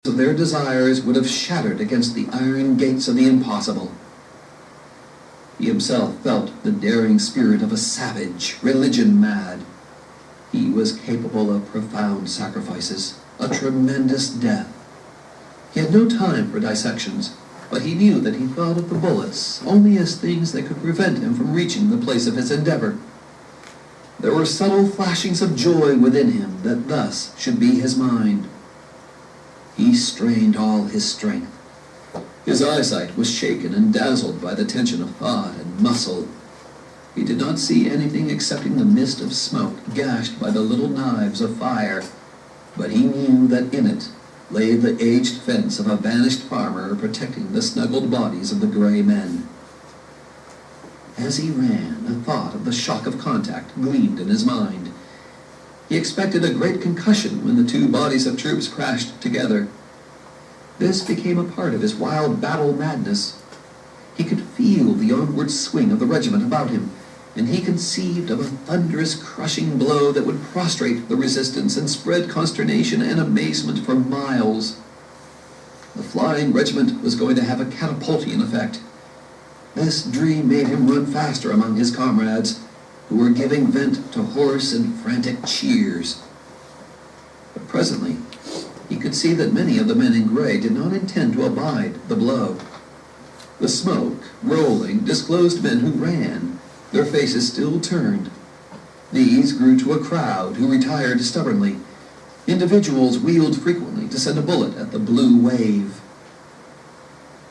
of their desires would have shattered against the iron gates of the impossible. He himself felt the daring spirit of a savage, religion mad. He was capable of profound sacrifices, a tremendous death. He had no time for dissections, but he knew that he thought of the bullets only as things that could prevent him from reaching the place of his endeavor. There were subtle flashings of joy within him that thus should be his mind. He strained all his strength. His eyesight was shaken and dazzled by the tension of thought and muscle. He did not see anything excepting the mist of smoke gashed by the little knives of fire, but he knew that in it lay the aged fence of a vanished farmer protecting the snuggled bodies of the gray men. As he ran, a thought of the shock of contact gleamed in his mind. He expected a great concussion when the two bodies of troops crashed together. This became a part of his wild battle madness. He could feel the onward swing of the regiment about him, and he conceived of a thunderous, crushing blow that would prostrate the resistance and spread consternation and amazement for miles. The flying regiment was going to have a catapultian effect. This dream made him run faster among his comrades, who were giving vent to hoarse and frantic cheers. But presently, he could see that many of the men in gray did not intend to abide the blow. The smoke, rolling, disclosed men who ran, their faces still turned. These grew to a crowd who retired stubbornly. Individuals wheeled frequently to send a bullet at the blue wave.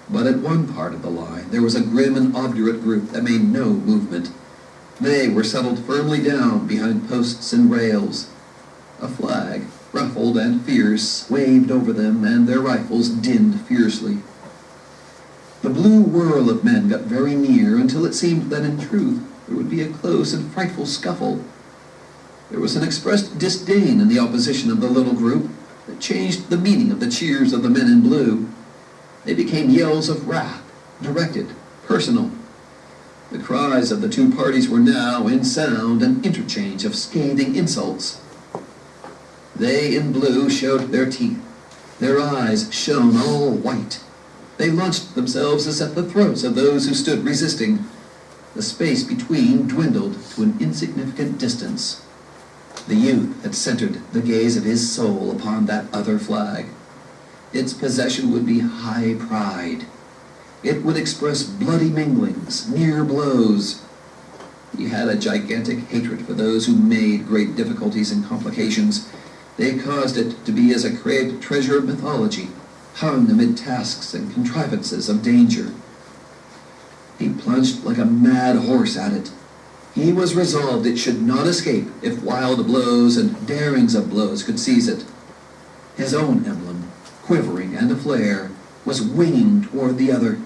But at one part of the line, there was a grim and obdurate group that made no movement. They were settled firmly down behind posts and rails. A flag, ruffled and fierce, waved over them, and their rifles dinned fiercely. The blue whirl of men got very near until it seemed that in truth there would be a close and frightful scuffle. There was an expressed disdain in the opposition of the little group that changed the meaning of the cheers of the men in blue. They became yells of wrath, directed, personal. The cries of the two parties were now in sound an interchange of scathing insults. They in blue showed their teeth. Their eyes shone all white. They launched themselves as at the throats of those who stood resisting. The space between dwindled to an insignificant distance. The youth had centered the gaze of his soul upon that other flag. Its possession would be high pride. It would express bloody minglings, near blows. He had a gigantic hatred for those who made great difficulties and complications. They caused it to be as a craved treasure of mythology, hung amid tasks and contrivances of danger. He plunged like a mad horse at it. He was resolved it should not escape if wild blows and darings of blows could seize it. His own emblem, quivering and aflare, was winging toward the other.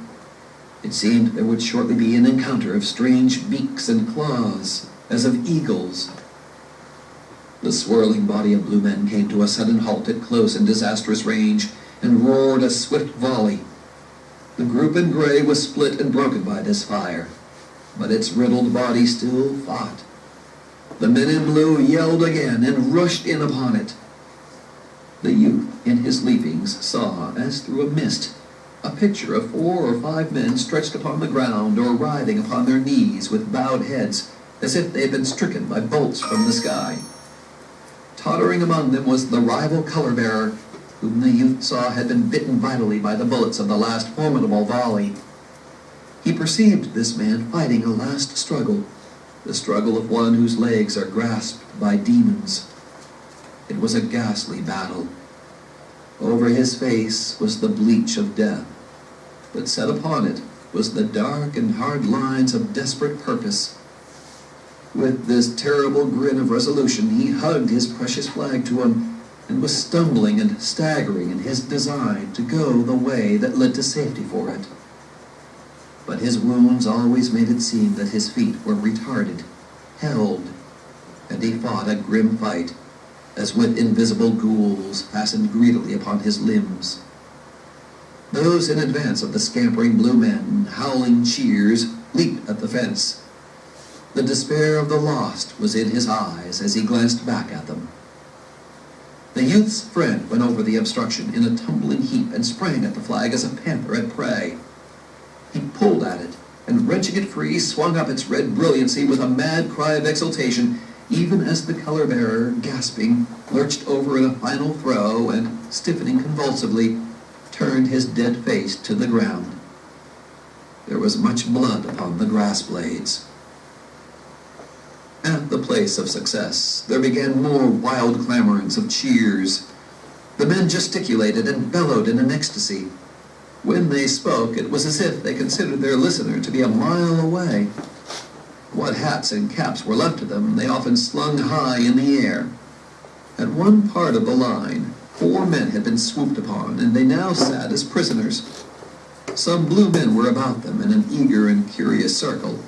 It seemed there would shortly be an encounter of strange beaks and claws, as of eagles. The swirling body of blue men came to a sudden halt at close and disastrous range, and roared a swift volley. The group in gray was split and broken by this fire, but its riddled body still fought. The men in blue yelled again and rushed in upon it. The youth in his leapings saw, as through a mist, a picture of 4 or 5 men stretched upon the ground or writhing upon their knees with bowed heads, as if they had been stricken by bolts from the sky. Tottering among them was the rival color-bearer, whom the youth saw had been bitten vitally by the bullets of the last formidable volley. He perceived this man fighting a last struggle, the struggle of one whose legs are grasped by demons. It was a ghastly battle. Over his face was the bleach of death, but set upon it was the dark and hard lines of desperate purpose. With this terrible grin of resolution, he hugged his precious flag to him, and was stumbling and staggering in his design to go the way that led to safety for it. But his wounds always made it seem that his feet were retarded, held, and he fought a grim fight, as with invisible ghouls fastened greedily upon his limbs. Those in advance of the scampering blue men, howling cheers, leaped at the fence. The despair of the lost was in his eyes as he glanced back at them. The youth's friend went over the obstruction in a tumbling heap and sprang at the flag as a panther at prey. He pulled at it, and wrenching it free, swung up its red brilliancy with a mad cry of exultation, even as the color-bearer, gasping, lurched over in a final throw and, stiffening convulsively, turned his dead face to the ground. There was much blood upon the grass blades. At the place of success, there began more wild clamorings of cheers. The men gesticulated and bellowed in an ecstasy. When they spoke, it was as if they considered their listener to be a mile away. What hats and caps were left to them, they often slung high in the air. At one part of the line, 4 men had been swooped upon, and they now sat as prisoners. Some blue men were about them in an eager and curious circle.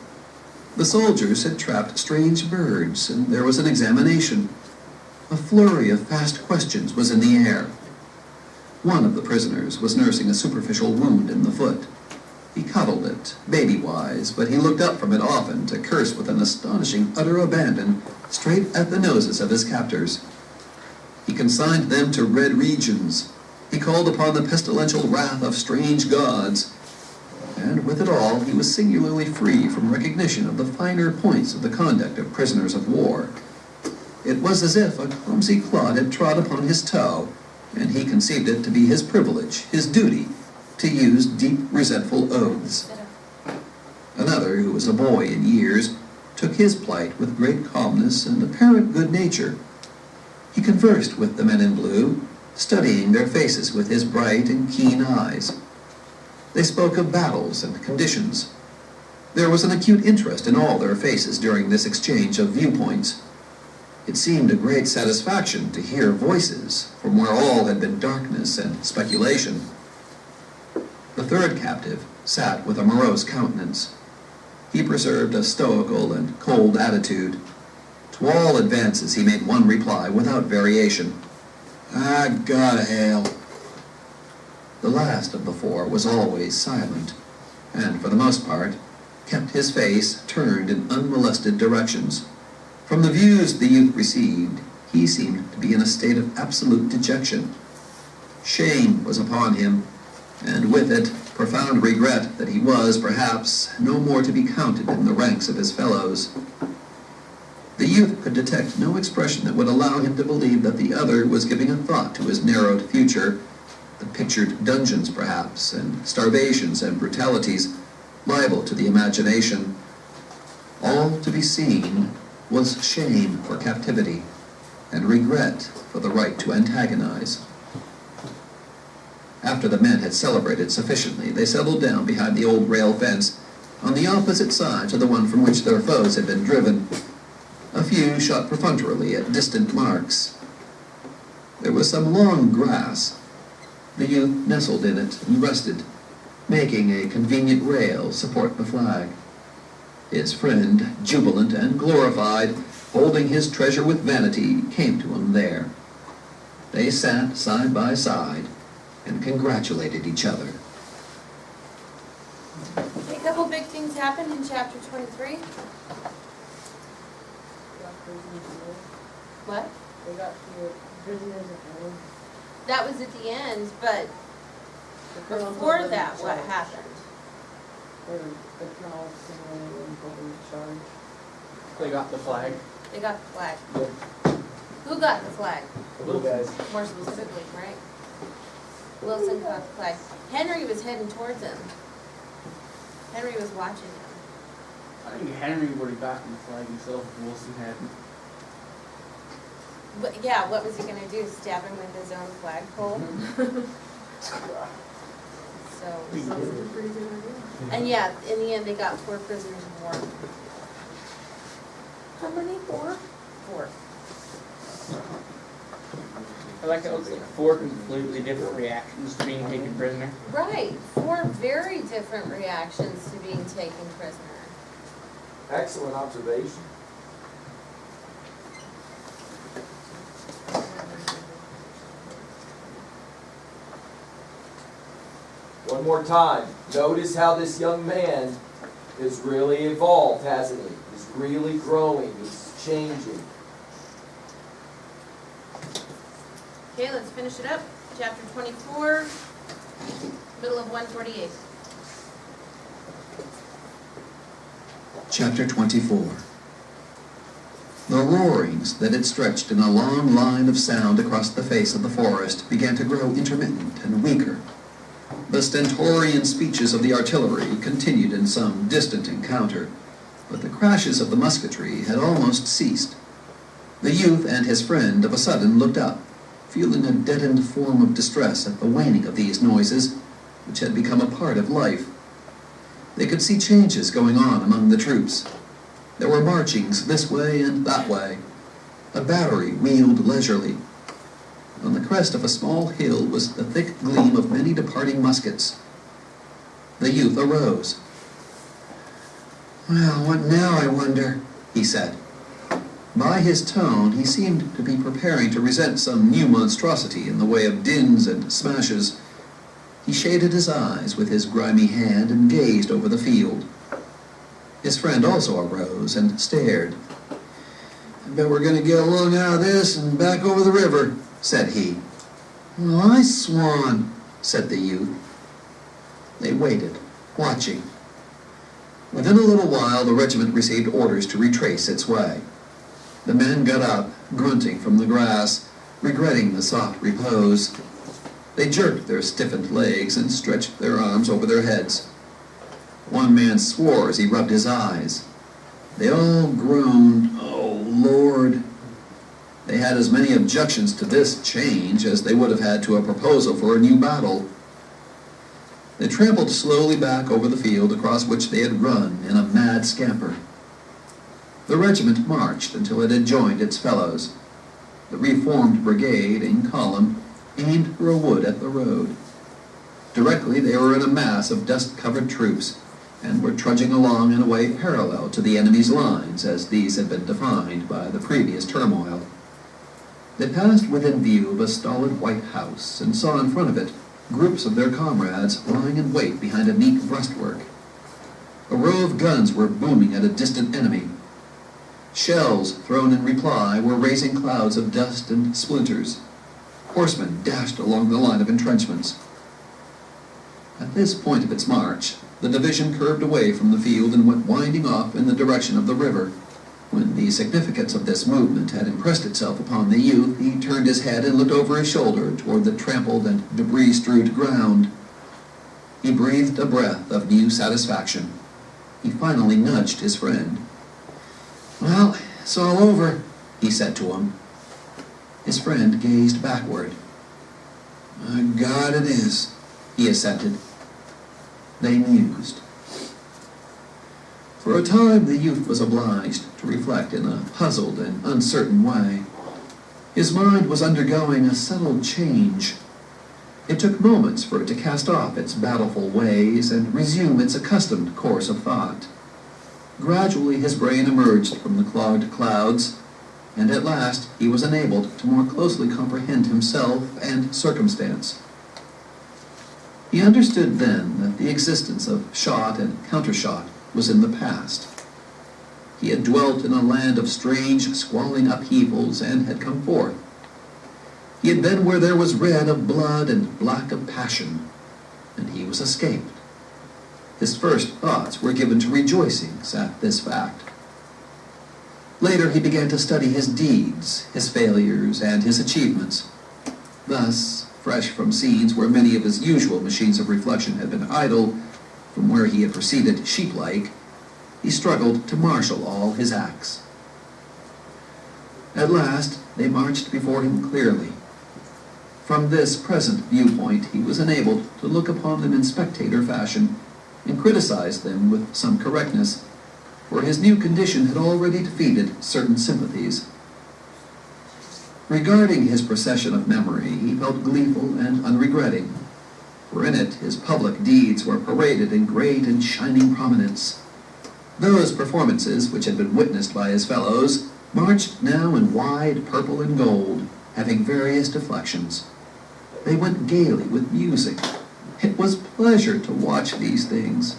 The soldiers had trapped strange birds, and there was an examination. A flurry of fast questions was in the air. One of the prisoners was nursing a superficial wound in the foot. He cuddled it, baby-wise, but he looked up from it often to curse with an astonishing utter abandon straight at the noses of his captors. He consigned them to red regions. He called upon the pestilential wrath of strange gods. And with it all, he was singularly free from recognition of the finer points of the conduct of prisoners of war. It was as if a clumsy clod had trod upon his toe, and he conceived it to be his privilege, his duty, to use deep, resentful oaths. Another, who was a boy in years, took his plight with great calmness and apparent good nature. He conversed with the men in blue, studying their faces with his bright and keen eyes. They spoke of battles and conditions. There was an acute interest in all their faces during this exchange of viewpoints. It seemed a great satisfaction to hear voices from where all had been darkness and speculation. The third captive sat with a morose countenance. He preserved a stoical and cold attitude. To all advances he made one reply without variation. "I got a hell." The last of the 4 was always silent, and for the most part kept his face turned in unmolested directions. From the views the youth received, he seemed to be in a state of absolute dejection. Shame was upon him, and with it profound regret that he was, perhaps, no more to be counted in the ranks of his fellows. The youth could detect no expression that would allow him to believe that the other was giving a thought to his narrowed future, the pictured dungeons, perhaps, and starvations and brutalities, liable to the imagination. All to be seen was shame for captivity, and regret for the right to antagonize. After the men had celebrated sufficiently, they settled down behind the old rail fence, on the opposite side to the one from which their foes had been driven. A few shot perfunctorily at distant marks. There was some long grass. The youth nestled in it and rested, making a convenient rail support the flag. His friend, jubilant and glorified, holding his treasure with vanity, came to him there. They sat side by side and congratulated each other. A couple big things happened in chapter 23. What? They got prisoners of war. That was at the end, but before that, what happened? The colonel and put in charge. They got the flag. They got the flag. Yeah. Who got the flag? The little guys. More specifically, right? Wilson got the flag. Henry was heading towards him. Henry was watching him. I think Henry would have gotten the flag himself if Wilson hadn't. But yeah, what was he gonna do? Stab him with his own flagpole? So, Sounds like a pretty good idea. and yeah, in the end, they got 4 prisoners of war. How many? 4? 4. I like how it looks like 4 completely different reactions to being taken prisoner. Right, 4 very different reactions to being taken prisoner. Excellent observation. One more time. Notice how this young man is really evolved, hasn't he? He's really growing. He's changing. Okay, let's finish it up. Chapter 24, middle of 148. Chapter 24. The roarings that had stretched in a long line of sound across the face of the forest began to grow intermittent and weaker. The stentorian speeches of the artillery continued in some distant encounter, but the crashes of the musketry had almost ceased. The youth and his friend of a sudden looked up, feeling a deadened form of distress at the waning of these noises, which had become a part of life. They could see changes going on among the troops. There were marchings this way and that way. A battery wheeled leisurely. On the crest of a small hill was the thick gleam of many departing muskets. The youth arose. "Well, what now, I wonder?" he said. By his tone, he seemed to be preparing to resent some new monstrosity in the way of dins and smashes. He shaded his eyes with his grimy hand and gazed over the field. His friend also arose and stared. "I bet we're going to get along out of this and back over the river," said he. "Well, I swan," said the youth. They waited, watching. Within a little while, the regiment received orders to retrace its way. The men got up, grunting from the grass, regretting the soft repose. They jerked their stiffened legs and stretched their arms over their heads. One man swore as he rubbed his eyes. They all groaned, "Oh, Lord." They had as many objections to this change as they would have had to a proposal for a new battle. They trampled slowly back over the field across which they had run in a mad scamper. The regiment marched until it had joined its fellows. The reformed brigade, in column, aimed for a wood at the road. Directly they were in a mass of dust-covered troops, and were trudging along in a way parallel to the enemy's lines as these had been defined by the previous turmoil. They passed within view of a stolid white house, and saw in front of it groups of their comrades lying in wait behind a neat breastwork. A row of guns were booming at a distant enemy. Shells thrown in reply were raising clouds of dust and splinters. Horsemen dashed along the line of entrenchments. At this point of its march, the division curved away from the field and went winding off in the direction of the river. When the significance of this movement had impressed itself upon the youth, he turned his head and looked over his shoulder toward the trampled and debris-strewed ground. He breathed a breath of new satisfaction. He finally nudged his friend. "Well, it's all over," he said to him. His friend gazed backward. "My God, it is," he assented. They mused. For a time the youth was obliged to reflect in a puzzled and uncertain way. His mind was undergoing a subtle change. It took moments for it to cast off its battleful ways and resume its accustomed course of thought. Gradually his brain emerged from the clogged clouds, and at last he was enabled to more closely comprehend himself and circumstance. He understood then that the existence of shot and countershot was in the past. He had dwelt in a land of strange, squalling upheavals and had come forth. He had been where there was red of blood and black of passion, and he was escaped. His first thoughts were given to rejoicings at this fact. Later he began to study his deeds, his failures, and his achievements. Thus, fresh from scenes where many of his usual machines of reflection had been idle, from where he had proceeded sheep-like, he struggled to marshal all his acts. At last, they marched before him clearly. From this present viewpoint, he was enabled to look upon them in spectator fashion and criticize them with some correctness, for his new condition had already defeated certain sympathies. Regarding his procession of memory, he felt gleeful and unregretting, for in it his public deeds were paraded in great and shining prominence. Those performances, which had been witnessed by his fellows, marched now in wide purple and gold, having various deflections. They went gaily with music. It was pleasure to watch these things.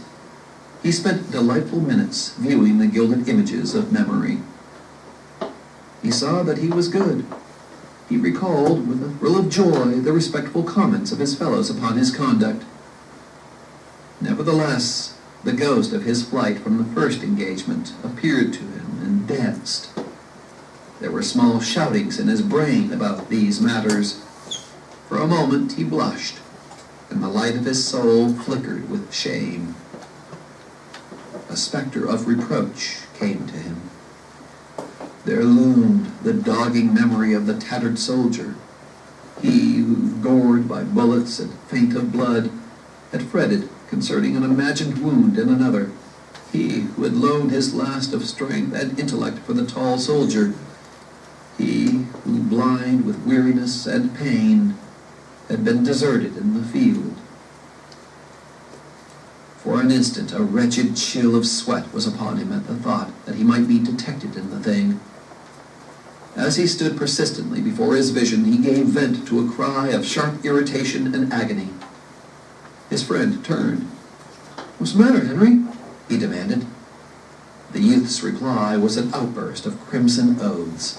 He spent delightful minutes viewing the gilded images of memory. He saw that he was good. He recalled with a thrill of joy the respectful comments of his fellows upon his conduct. Nevertheless, the ghost of his flight from the first engagement appeared to him and danced. There were small shoutings in his brain about these matters. For a moment he blushed, and the light of his soul flickered with shame. A specter of reproach came to him. There loomed the dogging memory of the tattered soldier, he who, gored by bullets and faint of blood, had fretted concerning an imagined wound in another, he who had loaned his last of strength and intellect for the tall soldier, he who, blind with weariness and pain, had been deserted in the field. For an instant a wretched chill of sweat was upon him at the thought that he might be detected in the thing. As he stood persistently before his vision, he gave vent to a cry of sharp irritation and agony. His friend turned. "What's the matter, Henry?" he demanded. The youth's reply was an outburst of crimson oaths.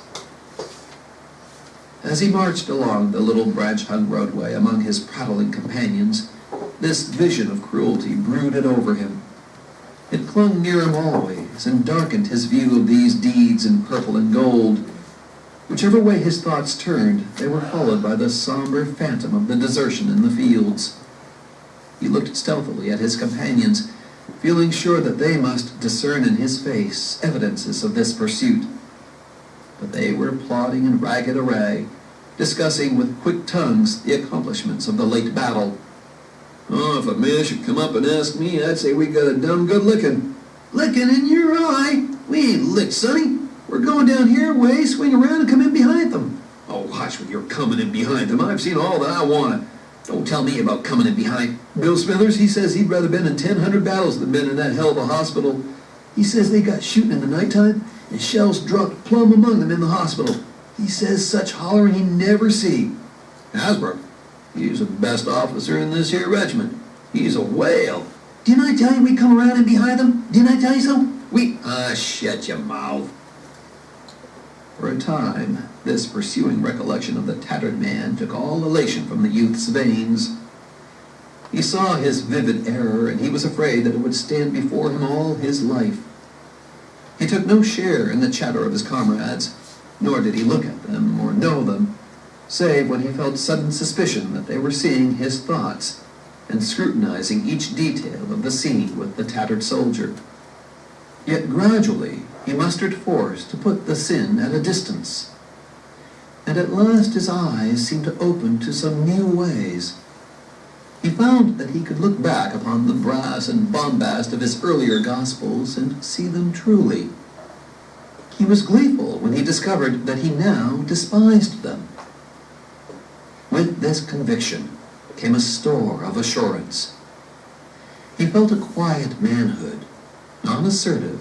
As he marched along the little branch-hung roadway among his prattling companions, this vision of cruelty brooded over him. It clung near him always and darkened his view of these deeds in purple and gold. Whichever way his thoughts turned, they were followed by the somber phantom of the desertion in the fields. He looked stealthily at his companions, feeling sure that they must discern in his face evidences of this pursuit. But they were plodding in ragged array, discussing with quick tongues the accomplishments of the late battle. "Oh, if a man should come up and ask me, I'd say we got a dumb good licking." "Licking in your eye? We ain't licked, sonny. We're going down here way, swing around and come in behind them." "Oh, hush with your coming in behind them. I've seen all that I want. Don't tell me about coming in behind. Bill Smithers, he says he'd rather been in 1,000 battles than been in that hell of a hospital. He says they got shooting in the nighttime and shells dropped plumb among them in the hospital. He says such hollering he never see. Hasbrook, he's the best officer in this here regiment. He's a whale. Didn't I tell you we'd come around in behind them? Didn't I tell you so? Shut your mouth." For a time, this pursuing recollection of the tattered man took all elation from the youth's veins. He saw his vivid error, and he was afraid that it would stand before him all his life. He took no share in the chatter of his comrades, nor did he look at them or know them, save when he felt sudden suspicion that they were seeing his thoughts and scrutinizing each detail of the scene with the tattered soldier. Yet gradually he mustered force to put the sin at a distance, and at last his eyes seemed to open to some new ways. He found that he could look back upon the brass and bombast of his earlier Gospels and see them truly. He was gleeful when he discovered that he now despised them. With this conviction came a store of assurance. He felt a quiet manhood, not assertive,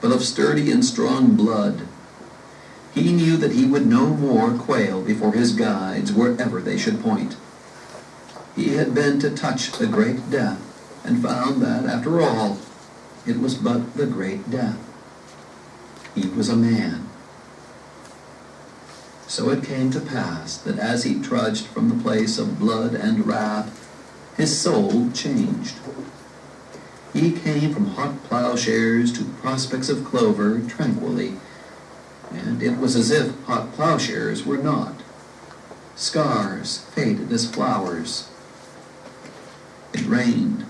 but of sturdy and strong blood. He knew that he would no more quail before his guides wherever they should point. He had been to touch the great death, and found that, after all, it was but the great death. He was a man. So it came to pass that as he trudged from the place of blood and wrath, his soul changed. He came from hot plowshares to prospects of clover tranquilly, and it was as if hot plowshares were not. Scars faded as flowers. It rained.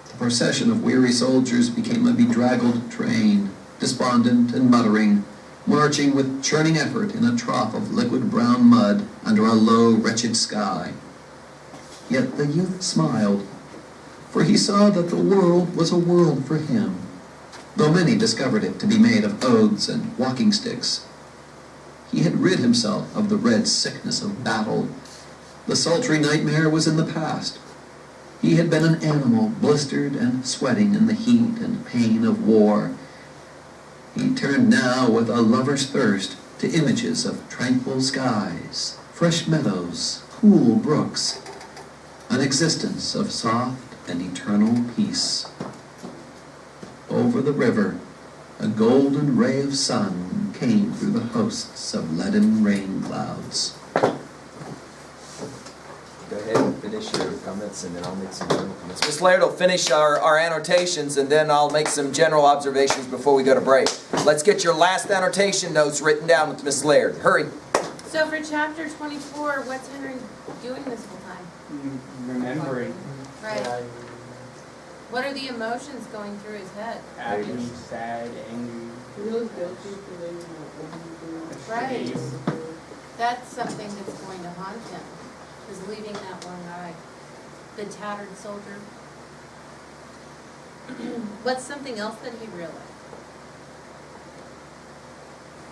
The procession of weary soldiers became a bedraggled train, despondent and muttering, marching with churning effort in a trough of liquid brown mud under a low, wretched sky. Yet the youth smiled, for he saw that the world was a world for him, though many discovered it to be made of oaths and walking sticks. He had rid himself of the red sickness of battle. The sultry nightmare was in the past. He had been an animal blistered and sweating in the heat and pain of war. He turned now with a lover's thirst to images of tranquil skies, fresh meadows, cool brooks, an existence of soft and eternal peace. Over the river, a golden ray of sun came through the hosts of leaden rain clouds. finish your comments and then I'll make some general comments. Ms. Laird will finish our annotations and then I'll make some general observations before we go to break. Let's get your last annotation notes written down with Ms. Laird. Hurry. So for chapter 24, what's Henry doing this whole time? Remembering. Right. What are the emotions going through his head? Happy, sad, angry. He feels guilty for leaving that woman. Right. That's something that's going to haunt him, is leaving that one guy, the tattered soldier. What's something else that he realized?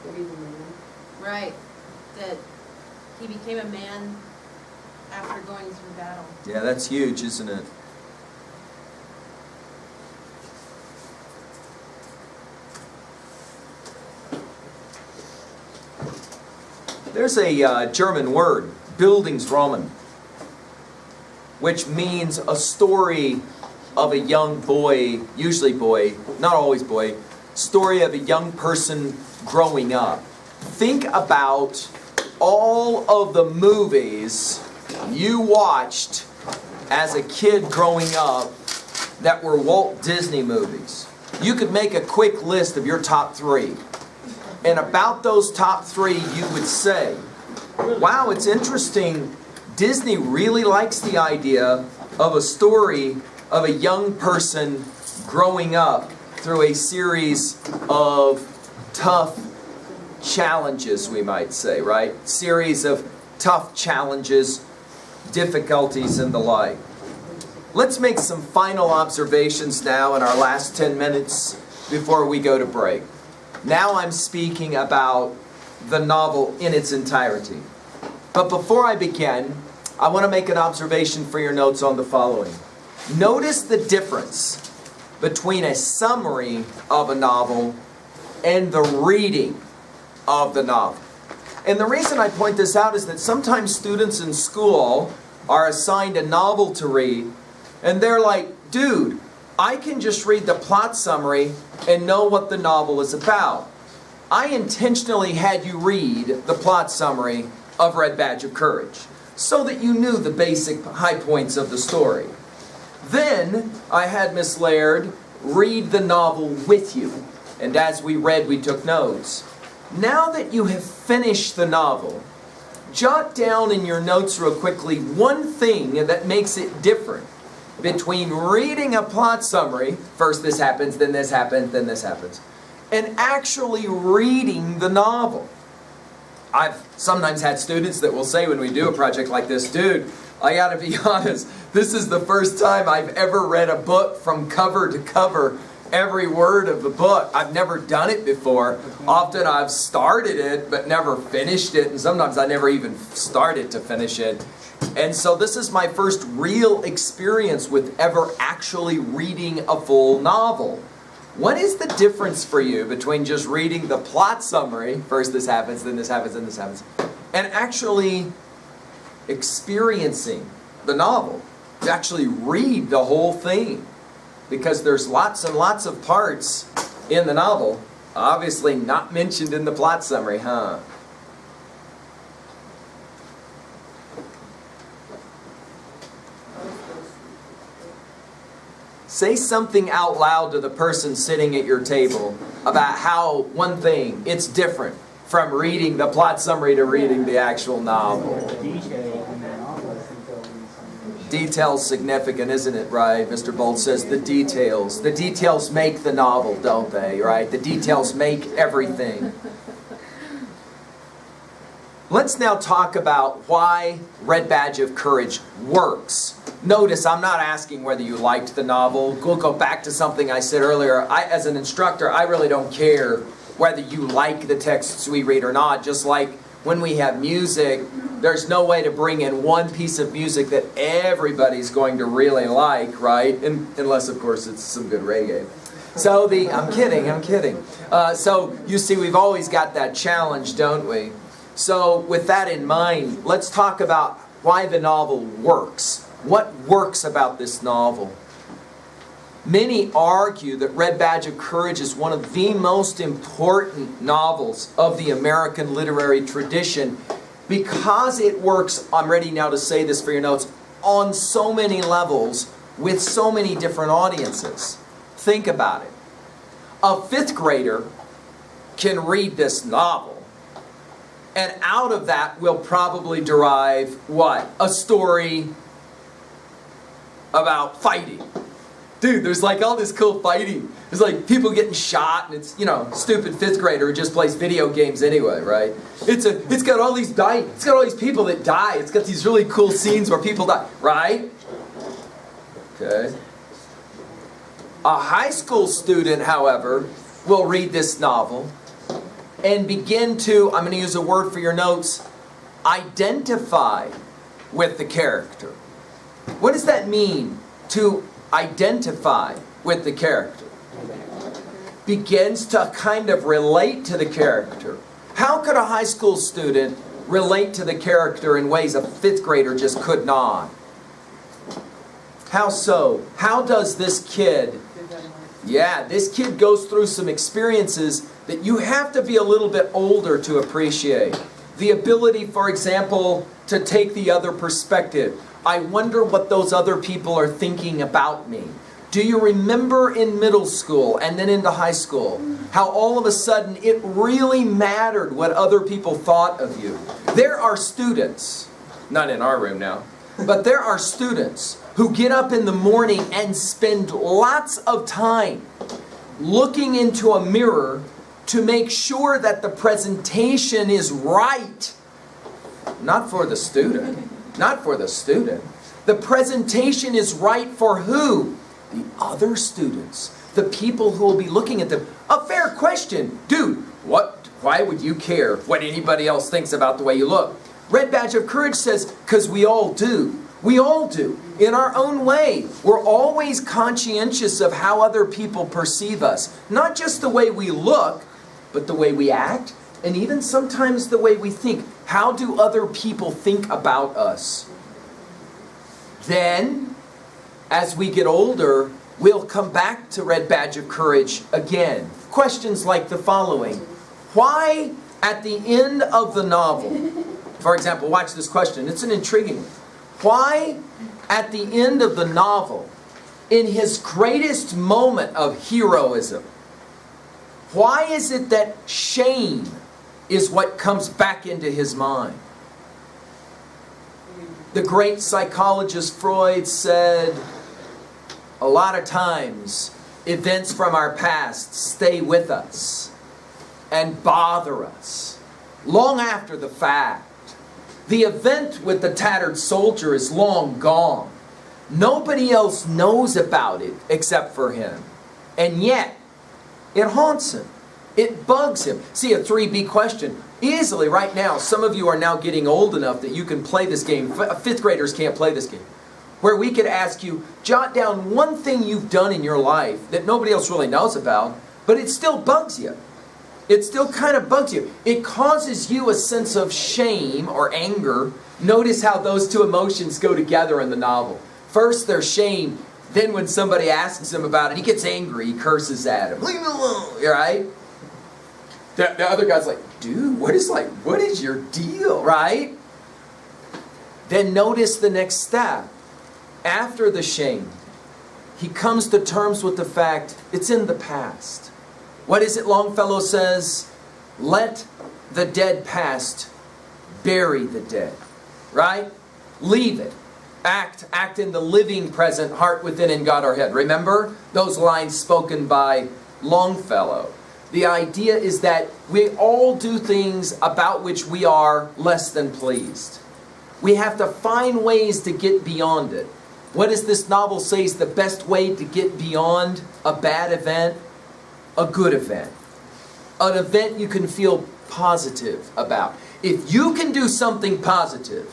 That he's a man. Right, that he became a man after going through battle. Yeah, that's huge, isn't it? There's a German word, Bildungsroman, which means a story of a young boy, usually boy, not always boy, story of a young person growing up. Think about all of the movies you watched as a kid growing up that were Walt Disney movies. You could make a quick list of your top 3. And about those top 3, you would say, wow, it's interesting. Disney really likes the idea of a story of a young person growing up through a series of tough challenges, we might say, right? Series of tough challenges, difficulties, and the like. Let's make some final observations now in our last 10 minutes before we go to break. Now I'm speaking about the novel in its entirety. But before I begin, I want to make an observation for your notes on the following. Notice the difference between a summary of a novel and the reading of the novel. And the reason I point this out is that sometimes students in school are assigned a novel to read, and they're like, dude, I can just read the plot summary and know what the novel is about. I intentionally had you read the plot summary of Red Badge of Courage so that you knew the basic high points of the story. Then I had Miss Laird read the novel with you, and as we read, we took notes. Now that you have finished the novel, jot down in your notes real quickly one thing that makes it different between reading a plot summary, first this happens, then this happens, then this happens, and actually reading the novel. I've sometimes had students that will say when we do a project like this, dude, I gotta be honest, this is the first time I've ever read a book from cover to cover, every word of the book. I've never done it before. Often I've started it, but never finished it, and sometimes I never even started to finish it. And so this is my first real experience with ever actually reading a full novel. What is the difference for you between just reading the plot summary, first this happens, then this happens, then this happens, and actually experiencing the novel? To actually read the whole thing. Because there's lots and lots of parts in the novel, obviously not mentioned in the plot summary, huh? Say something out loud to the person sitting at your table about how one thing, it's different from reading the plot summary to reading the actual novel. Details significant, isn't it, right? Mr. Bolt says the details. The details make the novel, don't they, right? The details make everything. Let's now talk about why Red Badge of Courage works. Notice I'm not asking whether you liked the novel. We'll go back to something I said earlier. As an instructor, I really don't care whether you like the texts we read or not. Just like when we have music, there's no way to bring in one piece of music that everybody's going to really like, right? Unless, of course, it's some good reggae. So I'm kidding. So you see, we've always got that challenge, don't we? So with that in mind, let's talk about why the novel works. What works about this novel? Many argue that Red Badge of Courage is one of the most important novels of the American literary tradition because it works, I'm ready now to say this for your notes, on so many levels with so many different audiences. Think about it. A fifth grader can read this novel, and out of that will probably derive what? A story about fighting. Dude, there's like all this cool fighting. There's like people getting shot, and it's, stupid fifth grader who just plays video games anyway, right? It's got all these people that die. It's got these really cool scenes where people die, right? Okay. A high school student, however, will read this novel and begin to, I'm going to use a word for your notes, identify with the character. What does that mean, to identify with the character? Begins to kind of relate to the character. How could a high school student relate to the character in ways a fifth grader just could not? How so? How does this kid, this kid goes through some experiences that you have to be a little bit older to appreciate. The ability, for example, to take the other perspective. I wonder what those other people are thinking about me. Do you remember in middle school and then into high school how all of a sudden it really mattered what other people thought of you? There are students, not in our room now, but there are students who get up in the morning and spend lots of time looking into a mirror to make sure that the presentation is right. Not for the student. Not for the student. The presentation is right for who? The other students. The people who will be looking at them. A fair question. Dude, why would you care what anybody else thinks about the way you look? Red Badge of Courage says, because we all do. We all do. In our own way. We're always conscientious of how other people perceive us. Not just the way we look, but the way we act, and even sometimes the way we think. How do other people think about us? Then, as we get older, we'll come back to Red Badge of Courage again. Questions like the following. Why, at the end of the novel, for example, watch this question. It's an intriguing one. Why, at the end of the novel, in his greatest moment of heroism, why is it that shame is what comes back into his mind? The great psychologist Freud said, a lot of times, events from our past stay with us and bother us long after the fact. The event with the tattered soldier is long gone. Nobody else knows about it except for him. And yet, it haunts him. It bugs him. See, a 3B question. Easily, right now, some of you are now getting old enough that you can play this game. Fifth graders can't play this game. Where we could ask you, jot down one thing you've done in your life that nobody else really knows about, but it still bugs you. It still kind of bugs you. It causes you a sense of shame or anger. Notice how those two emotions go together in the novel. First, there's shame. Then when somebody asks him about it, he gets angry. He curses at him. Leave him alone. Right? The other guy's like, dude, what is your deal? Right? Then notice the next step. After the shame, he comes to terms with the fact it's in the past. What is it Longfellow says? Let the dead past bury the dead. Right? Leave it. Act in the living present, heart within and God our head. Remember those lines spoken by Longfellow. The idea is that we all do things about which we are less than pleased. We have to find ways to get beyond it. What does this novel say is the best way to get beyond a bad event? A good event. An event you can feel positive about. If you can do something positive,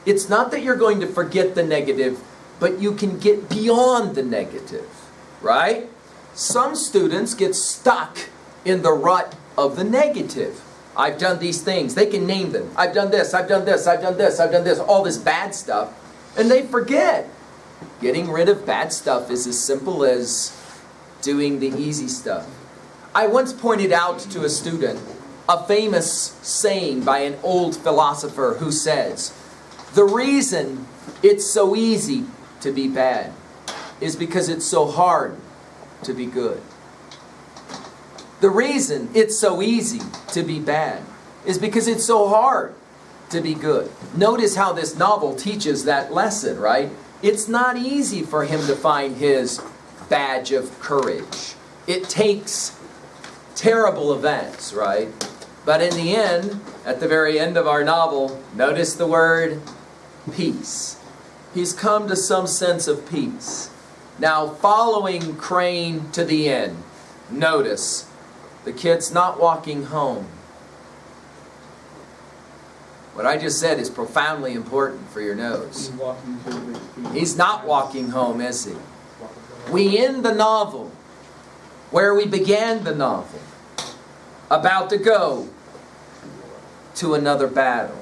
it's not that you're going to forget the negative, but you can get beyond the negative. Right? Some students get stuck in the rut of the negative. I've done these things. They can name them. I've done this, I've done this, I've done this, I've done this. All this bad stuff. And they forget. Getting rid of bad stuff is as simple as doing the easy stuff. I once pointed out to a student a famous saying by an old philosopher who says, the reason it's so easy to be bad is because it's so hard to be good. The reason it's so easy to be bad is because it's so hard to be good. Notice how this novel teaches that lesson, right? It's not easy for him to find his badge of courage. It takes terrible events, right? But in the end, at the very end of our novel, notice the word peace. He's come to some sense of peace. Now, following Crane to the end, notice the kid's not walking home. What I just said is profoundly important for your notes. He's not walking home, is he? We end the novel where we began the novel, about to go to another battle.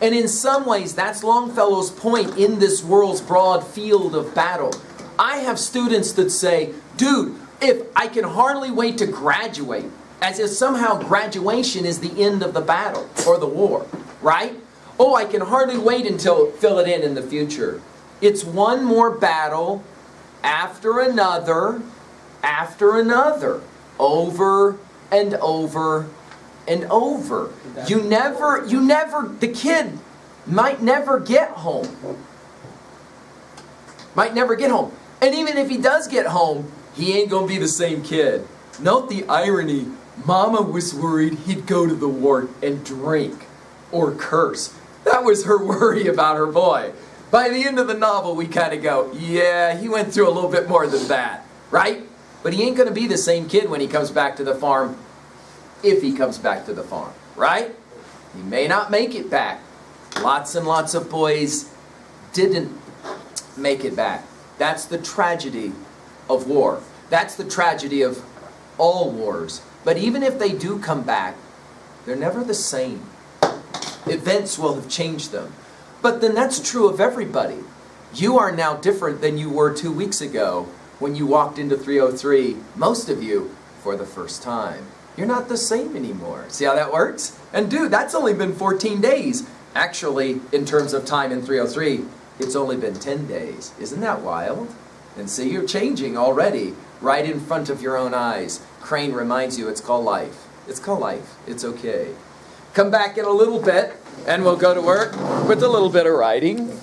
And in some ways, that's Longfellow's point in this world's broad field of battle. I have students that say, dude, if I can hardly wait to graduate, as if somehow graduation is the end of the battle or the war, right? Oh, I can hardly wait until fill it in the future. It's one more battle after another, over and over and over. The kid might never get home. And even if he does get home, he ain't gonna be the same kid. Note the irony. Mama was worried he'd go to the war and drink or curse. That was her worry about her boy. By the end of the novel, we kind of go, yeah, he went through a little bit more than that, right? But he ain't going to be the same kid when he comes back to the farm, if he comes back to the farm, right? He may not make it back. Lots and lots of boys didn't make it back. That's the tragedy of war. That's the tragedy of all wars. But even if they do come back, they're never the same. Events will have changed them. But then that's true of everybody. You are now different than you were 2 weeks ago when you walked into 303, most of you, for the first time. You're not the same anymore. See how that works? And dude, that's only been 14 days. Actually, in terms of time in 303, it's only been 10 days. Isn't that wild? And see, you're changing already, right in front of your own eyes. Crane reminds you it's called life. It's called life. It's okay. Come back in a little bit, and we'll go to work with a little bit of writing.